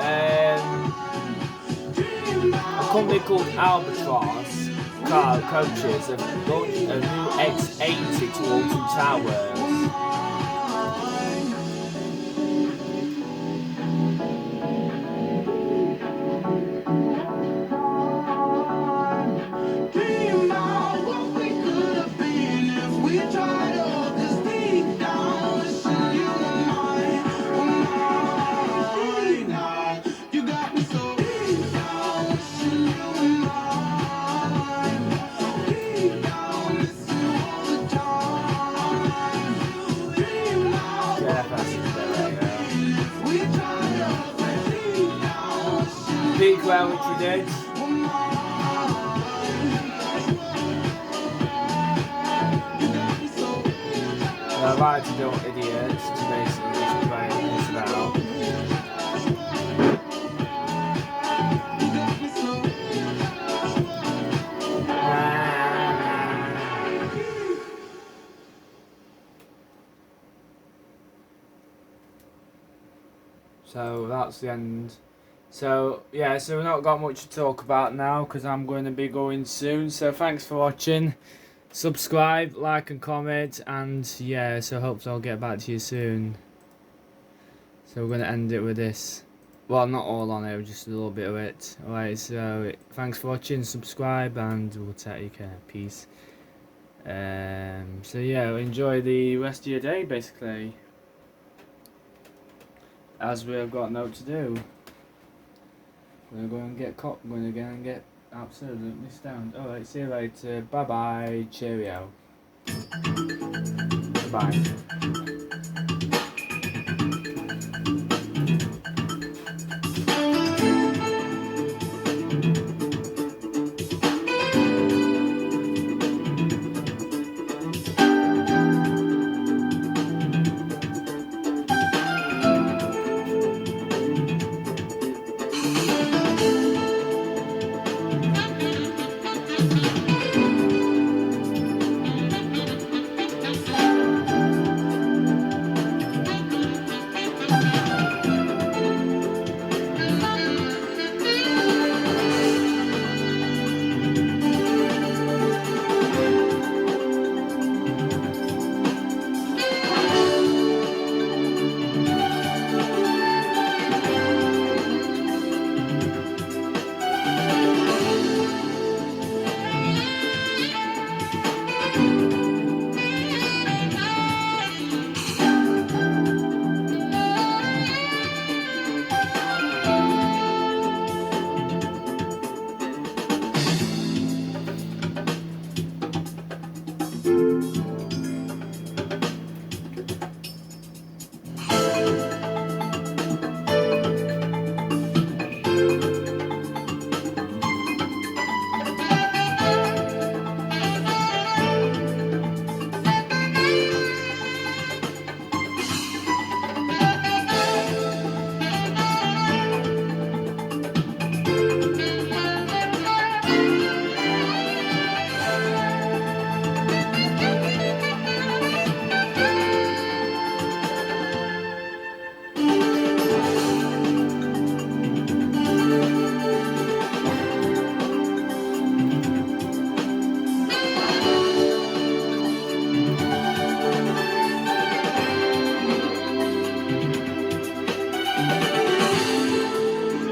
company called Albatross car coaches have launched a new X80 to Alton Towers. Big well, which you did. I like to do idiots to basically just play this about. So that's the end. So yeah, so we've not got much to talk about now because I'm going to be going soon. So thanks for watching. Subscribe, like and comment, and yeah, so hopefully I'll get back to you soon. So we're going to end it with this. Well, not all on it, just a little bit of it. Alright, so thanks for watching, subscribe, and we'll take care. Peace. So yeah, enjoy the rest of your day basically. As we've got no to do. We're going to get caught, we're going to get absolutely stoned. Alright, see you later. Bye bye. Cheerio. Bye.